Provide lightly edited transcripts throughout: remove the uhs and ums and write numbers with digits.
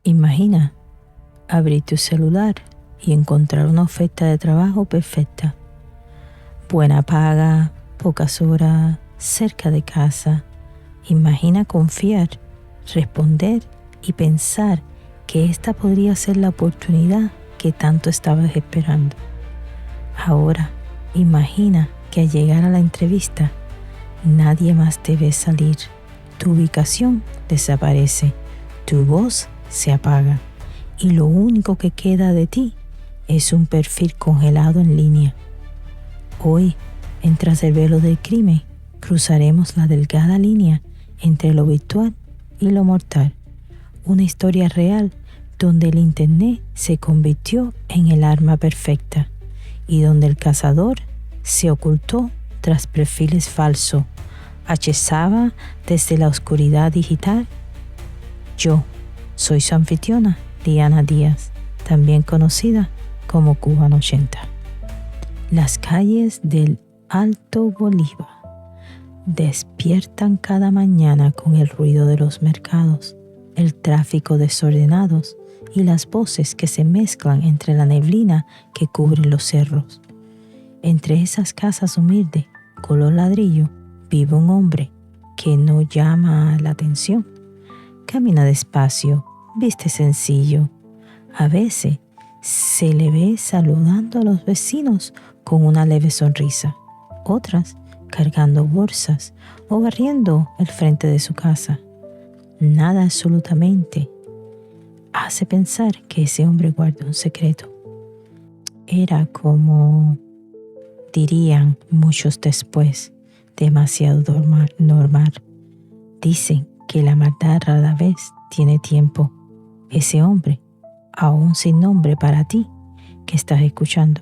Imagina abrir tu celular y encontrar una oferta de trabajo perfecta. Buena paga, pocas horas, cerca de casa. Imagina confiar, responder y pensar que esta podría ser la oportunidad que tanto estabas esperando. Ahora, imagina que al llegar a la entrevista, nadie más te ve salir. Tu ubicación desaparece, tu voz se apaga y lo único que queda de ti es un perfil congelado en línea. Hoy, en Tras el Velo del Crimen, cruzaremos la delgada línea entre lo virtual y lo mortal. Una historia real donde el Internet se convirtió en el arma perfecta y donde el cazador se ocultó tras perfiles falsos, acechaba desde la oscuridad digital. Yo soy su anfitriona, Diana Díaz, también conocida como Cubano 80. Las calles del Alto Bolívar despiertan cada mañana con el ruido de los mercados, el tráfico desordenado y las voces que se mezclan entre la neblina que cubre los cerros. Entre esas casas humildes, color ladrillo, vive un hombre que no llama la atención. Camina despacio, viste sencillo. A veces se le ve saludando a los vecinos con una leve sonrisa. Otras cargando bolsas o barriendo el frente de su casa. Nada absolutamente hace pensar que ese hombre guarda un secreto. Era como dirían muchos después, demasiado normal. Dicen que la maldad rara vez tiene tiempo. Ese hombre, aún sin nombre para ti, que estás escuchando,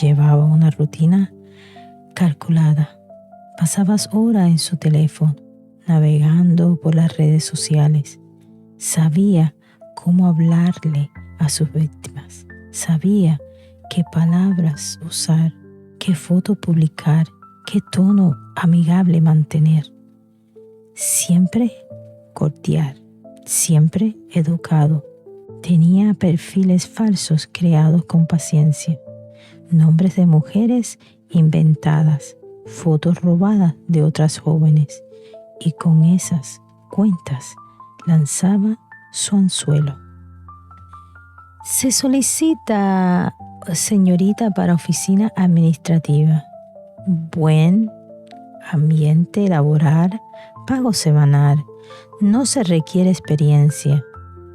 llevaba una rutina calculada. Pasabas horas en su teléfono, navegando por las redes sociales. Sabía cómo hablarle a sus víctimas. Sabía qué palabras usar, qué foto publicar, qué tono amigable mantener. Siempre cordial, siempre educado. Tenía perfiles falsos creados con paciencia, nombres de mujeres inventadas, fotos robadas de otras jóvenes, y con esas cuentas lanzaba su anzuelo. Se solicita señorita para oficina administrativa. Buen ambiente laboral, pago semanal. No se requiere experiencia.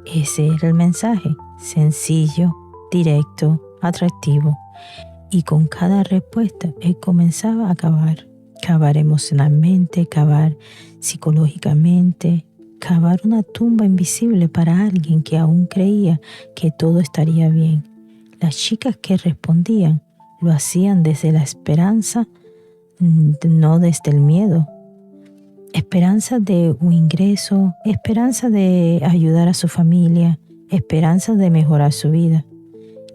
Ese era el mensaje, sencillo, directo, atractivo. Y con cada respuesta él comenzaba a cavar emocionalmente, cavar psicológicamente, cavar una tumba invisible para alguien que aún creía que todo estaría bien. Las chicas que respondían lo hacían desde la esperanza, no desde el miedo. Esperanza de un ingreso, esperanza de ayudar a su familia, esperanza de mejorar su vida.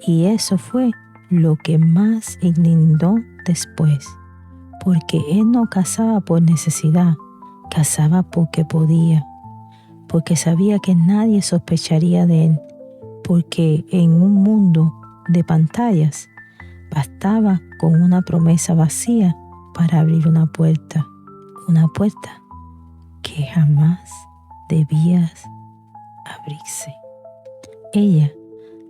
Y eso fue lo que más indignó después, porque él no casaba por necesidad, casaba porque podía, porque sabía que nadie sospecharía de él, porque en un mundo de pantallas bastaba con una promesa vacía para abrir una puerta que jamás debía abrirse. Ella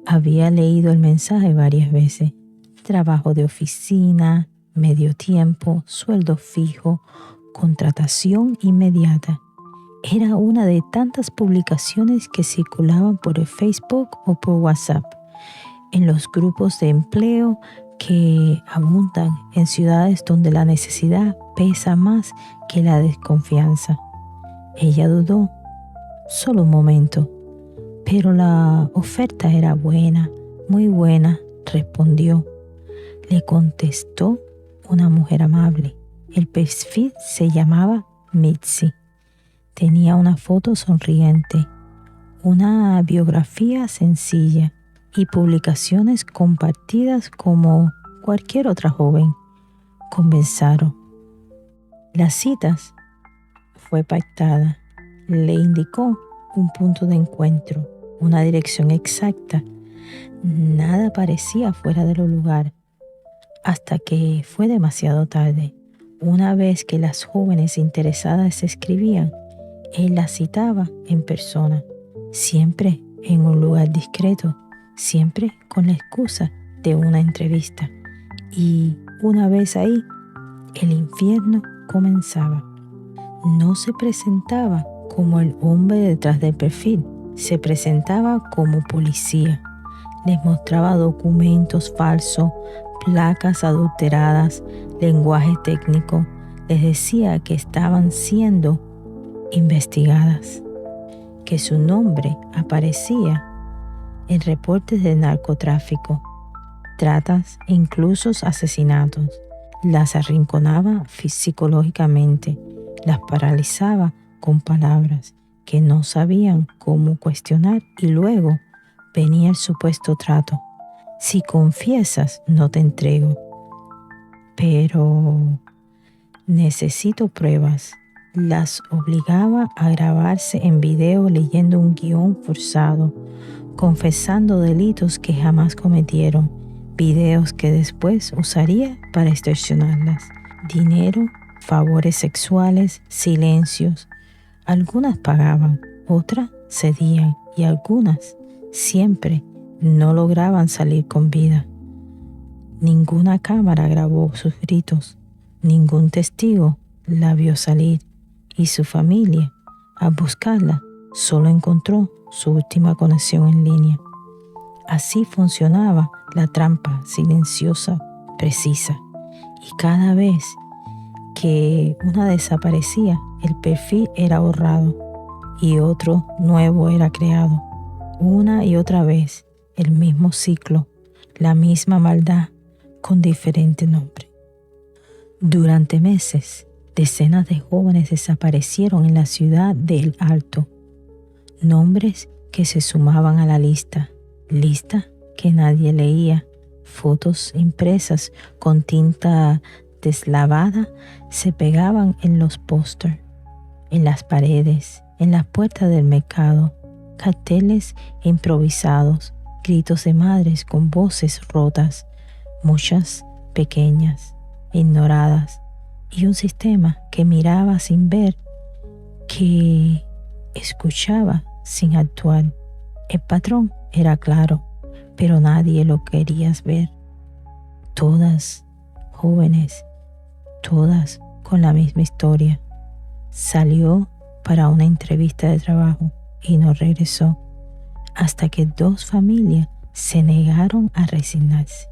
había leído el mensaje varias veces. Trabajo de oficina, medio tiempo, sueldo fijo, contratación inmediata. Era una de tantas publicaciones que circulaban por el Facebook o por WhatsApp, en los grupos de empleo que abundan en ciudades donde la necesidad pesa más que la desconfianza. Ella dudó, solo un momento, pero la oferta era buena, muy buena, respondió. Le contestó una mujer amable. El perfil se llamaba Mitzi. Tenía una foto sonriente, una biografía sencilla y publicaciones compartidas como cualquier otra joven. Conversaron. Las citas fue pactada. Le indicó un punto de encuentro. una dirección exacta. Nada parecía fuera de lugar, hasta que fue demasiado tarde. Una vez que las jóvenes interesadas se escribían, él las citaba en persona, siempre en un lugar discreto, siempre con la excusa de una entrevista. Y una vez ahí, el infierno comenzaba. No se presentaba como el hombre detrás del perfil, se presentaba como policía. Les mostraba documentos falsos, placas adulteradas, lenguaje técnico. Les decía que estaban siendo investigadas, que su nombre aparecía en reportes de narcotráfico, tratas e incluso asesinatos. Las arrinconaba psicológicamente, las paralizaba con palabras que no sabían cómo cuestionar y luego venía el supuesto trato. Si confiesas, no te entrego. Pero necesito pruebas. Las obligaba a grabarse en video leyendo un guión forzado, confesando delitos que jamás cometieron, videos que después usaría para extorsionarlas. Dinero, favores sexuales, silencios. Algunas pagaban, otras cedían y algunas siempre no lograban salir con vida. Ninguna cámara grabó sus gritos, ningún testigo la vio salir y su familia, al buscarla, solo encontró su última conexión en línea. Así funcionaba la trampa silenciosa, precisa, y cada vez que una desaparecía, el perfil era borrado y otro nuevo era creado. Una y otra vez, el mismo ciclo, la misma maldad, con diferente nombre. Durante meses, decenas de jóvenes desaparecieron en la ciudad de El Alto. Nombres que se sumaban a la lista que nadie leía. Fotos impresas con tinta deslavada se pegaban en los pósters, en las paredes, en las puertas del mercado. Carteles improvisados, gritos de madres con voces rotas, muchas pequeñas, ignoradas, y un sistema que miraba sin ver, que escuchaba sin actuar. El patrón era claro, pero nadie lo quería ver. Todas jóvenes, todas con la misma historia. Salió para una entrevista de trabajo y no regresó hasta que 2 familias se negaron a resignarse.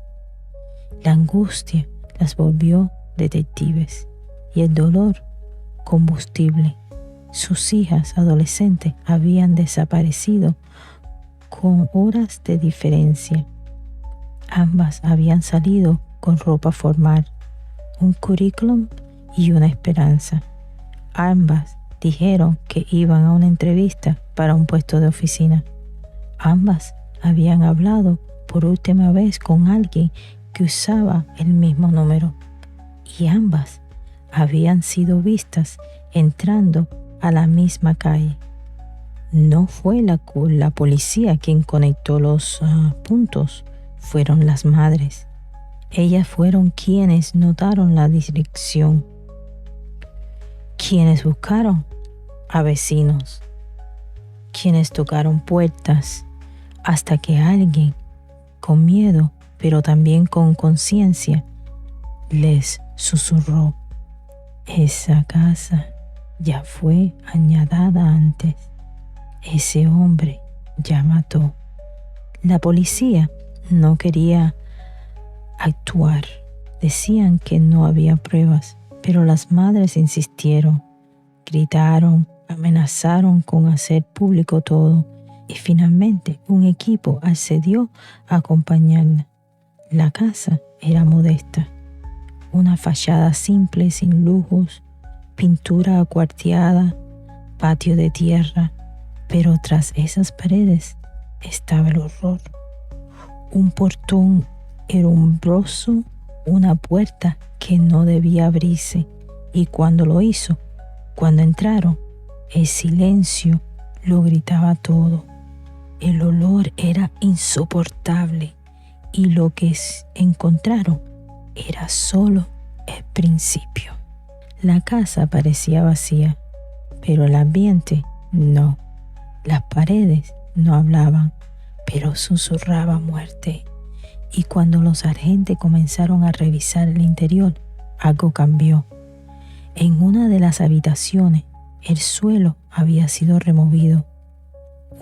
La angustia las volvió detectives y el dolor combustible. Sus hijas adolescentes habían desaparecido con horas de diferencia. Ambas habían salido con ropa formal, un currículum y una esperanza. Ambas dijeron que iban a una entrevista para un puesto de oficina. Ambas habían hablado por última vez con alguien que usaba el mismo número. Y ambas habían sido vistas entrando a la misma calle. No fue la policía quien conectó los puntos, fueron las madres. Ellas fueron quienes notaron la dirección, quienes buscaron a vecinos, quienes tocaron puertas hasta que alguien, con miedo, pero también con conciencia, les susurró: esa casa ya fue añadada antes. Ese hombre ya mató. La policía no quería actuar. Decían que no había pruebas, pero las madres insistieron, gritaron, amenazaron con hacer público todo y finalmente un equipo accedió a acompañarla. La casa era modesta, una fachada simple sin lujos, pintura acuarteada, patio de tierra, pero tras esas paredes estaba el horror. Un portón herrumbroso, una puerta que no debía abrirse, y cuando lo hizo, cuando entraron, el silencio lo gritaba todo. El olor era insoportable y lo que encontraron era solo el principio. La casa parecía vacía, pero el ambiente no. Las paredes no hablaban, pero susurraban muerte. Y cuando los agentes comenzaron a revisar el interior, algo cambió. En una de las habitaciones, el suelo había sido removido.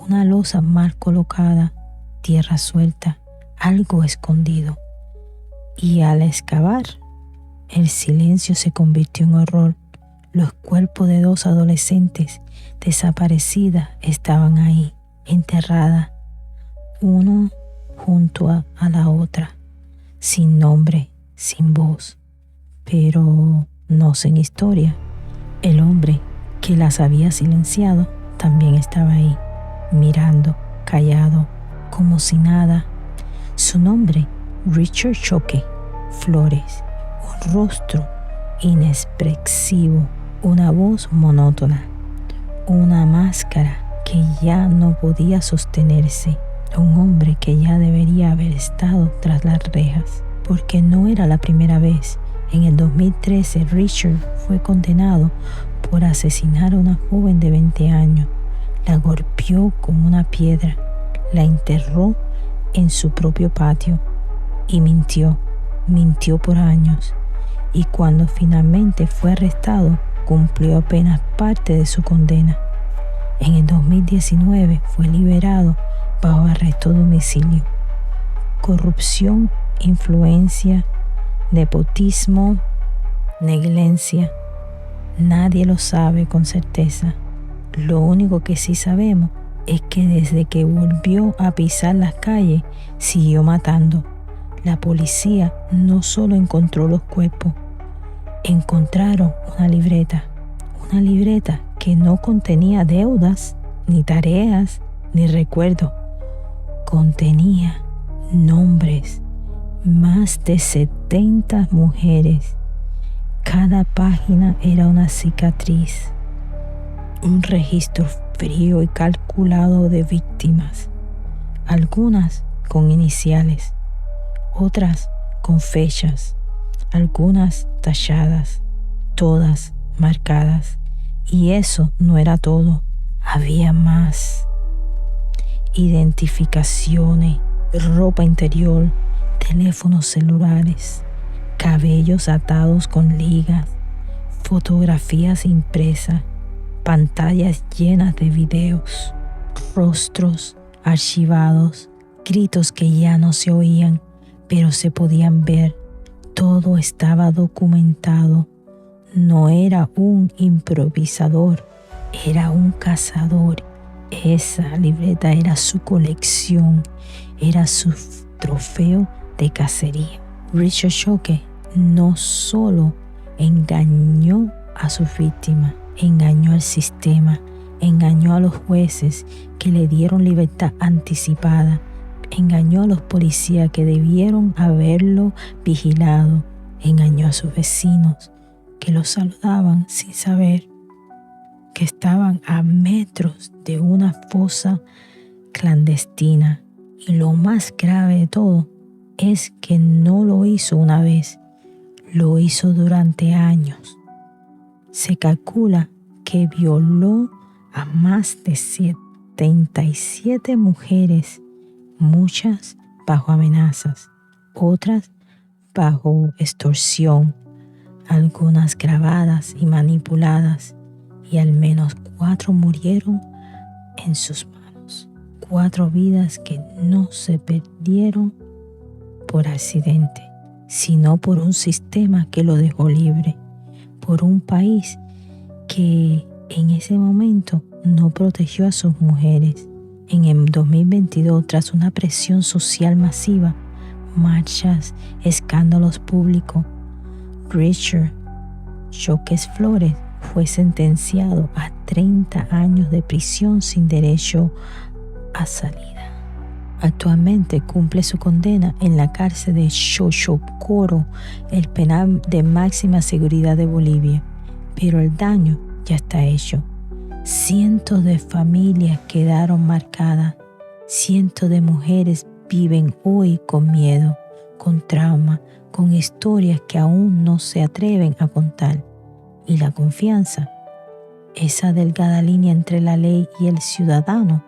Una losa mal colocada, tierra suelta, algo escondido. Y al excavar, el silencio se convirtió en horror. Los cuerpos de 2 adolescentes desaparecidas estaban ahí, enterradas, uno junto a la otra, sin nombre, sin voz, pero no sin historia. El hombre que las había silenciado también estaba ahí, mirando, callado, como si nada. Su nombre, Richard Shoke Flores, un rostro inexpresivo, una voz monótona, una máscara que ya no podía sostenerse, un hombre que ya debería haber estado tras las rejas, porque no era la primera vez. En el 2013, Richard fue condenado por asesinar a una joven de 20 años. La golpeó con una piedra, la enterró en su propio patio y mintió por años. Y cuando finalmente fue arrestado, cumplió apenas parte de su condena. En el 2019 fue liberado bajo arresto domicilio. Corrupción, influencia, nepotismo, negligencia. Nadie lo sabe con certeza. Lo único que sí sabemos es que desde que volvió a pisar las calles, siguió matando. La policía no solo encontró los cuerpos, encontraron una libreta que no contenía deudas, ni tareas, ni recuerdos. Contenía nombres, más de 70 mujeres. Cada página era una cicatriz, un registro frío y calculado de víctimas, algunas con iniciales, otras con fechas, algunas talladas, todas marcadas. Y eso no era todo, había más. Identificaciones, ropa interior, teléfonos celulares, cabellos atados con ligas, fotografías impresas, pantallas llenas de videos, rostros archivados, gritos que ya no se oían, pero se podían ver. Todo estaba documentado. No era un improvisador, era un cazador. Esa libreta era su colección, era su trofeo de cacería. Richard Shoke no solo engañó a sus víctimas, engañó al sistema, engañó a los jueces que le dieron libertad anticipada, engañó a los policías que debieron haberlo vigilado, engañó a sus vecinos que lo saludaban sin saber que estaban a metros de una fosa clandestina. Y lo más grave de todo es que no lo hizo una vez, lo hizo durante años. Se calcula que violó a más de 77 mujeres, muchas bajo amenazas, otras bajo extorsión, algunas grabadas y manipuladas, y al menos 4 murieron en sus manos. 4 vidas que no se perdieron por accidente, sino por un sistema que lo dejó libre, por un país que en ese momento no protegió a sus mujeres. En el 2022, tras una presión social masiva, marchas, escándalos públicos, Richard Shoke Flores fue sentenciado a 30 años de prisión sin derecho a salida. Actualmente cumple su condena en la cárcel de Xochocoro, el penal de máxima seguridad de Bolivia, pero el daño ya está hecho. Cientos de familias quedaron marcadas, Cientos de mujeres viven hoy con miedo, con trauma, con historias que aún no se atreven a contar. Y la confianza, esa delgada línea entre la ley y el ciudadano,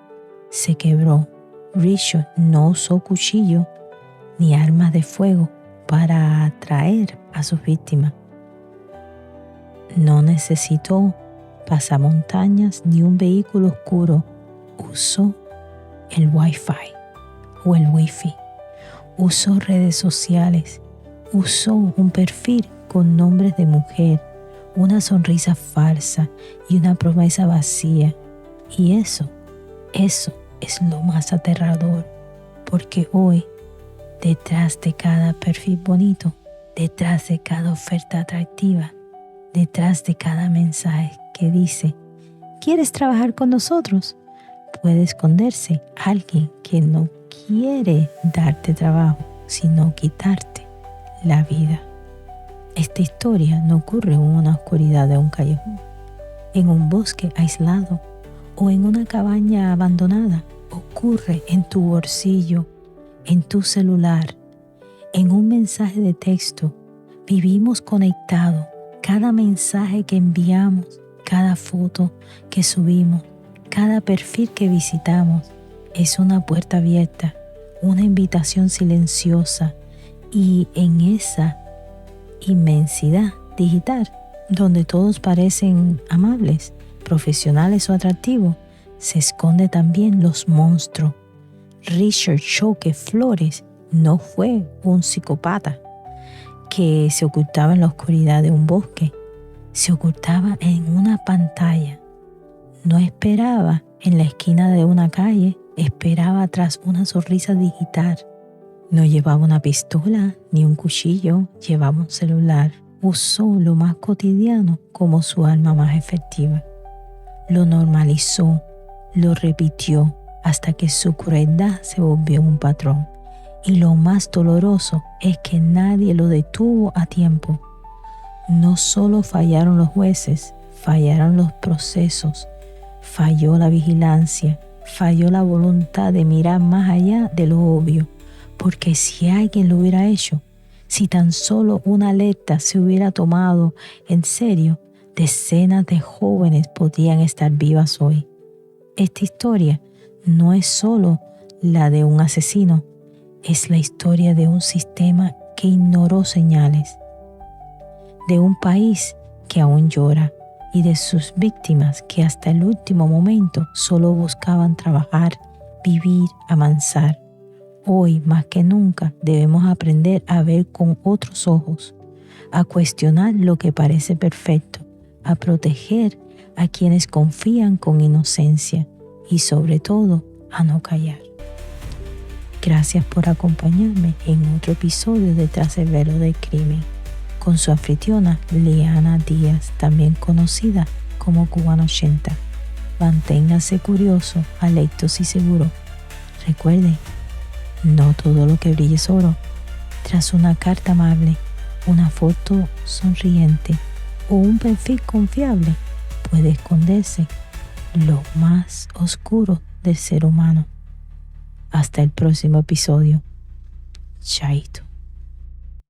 se quebró. Richard no usó cuchillo ni armas de fuego para atraer a sus víctimas. No necesitó pasamontañas ni un vehículo oscuro. Usó el Wi-Fi o el Wi-Fi. Usó redes sociales. Usó un perfil con nombres de mujer, una sonrisa falsa y una promesa vacía. Y eso es lo más aterrador, porque hoy, detrás de cada perfil bonito, detrás de cada oferta atractiva, detrás de cada mensaje que dice, ¿quieres trabajar con nosotros?, puede esconderse alguien que no quiere darte trabajo, sino quitarte la vida. Esta historia no ocurre en una oscuridad de un callejón, en un bosque aislado o en una cabaña abandonada. Ocurre en tu bolsillo, en tu celular, en un mensaje de texto. Vivimos conectados. Cada mensaje que enviamos, cada foto que subimos, cada perfil que visitamos es una puerta abierta, una invitación silenciosa. Y en esa inmensidad digital, donde todos parecen amables, profesionales o atractivos, se esconde también los monstruos. Richard Choque Flores no fue un psicópata que se ocultaba en la oscuridad de un bosque. Se ocultaba en una pantalla. No esperaba en la esquina de una calle, esperaba tras una sonrisa digital. No llevaba una pistola ni un cuchillo, llevaba un celular. Usó lo más cotidiano como su arma más efectiva. Lo normalizó, lo repitió hasta que su crueldad se volvió un patrón. Y lo más doloroso es que nadie lo detuvo a tiempo. No solo fallaron los jueces, fallaron los procesos, falló la vigilancia, falló la voluntad de mirar más allá de lo obvio. Porque si alguien lo hubiera hecho, si tan solo una alerta se hubiera tomado en serio, decenas de jóvenes podrían estar vivas hoy. Esta historia no es solo la de un asesino, es la historia de un sistema que ignoró señales, de un país que aún llora y de sus víctimas que hasta el último momento solo buscaban trabajar, vivir, avanzar. Hoy más que nunca debemos aprender a ver con otros ojos, a cuestionar lo que parece perfecto, a proteger a quienes confían con inocencia y sobre todo a no callar. Gracias por acompañarme en otro episodio de Tras el Velo del Crimen, con su anfitriona Liana Díaz, también conocida como Cubana 80. Manténgase curioso, alertos y seguro. Recuerden, no todo lo que brille es oro. Tras una carta amable, una foto sonriente o un perfil confiable puede esconderse lo más oscuro del ser humano. Hasta el próximo episodio. Chaito.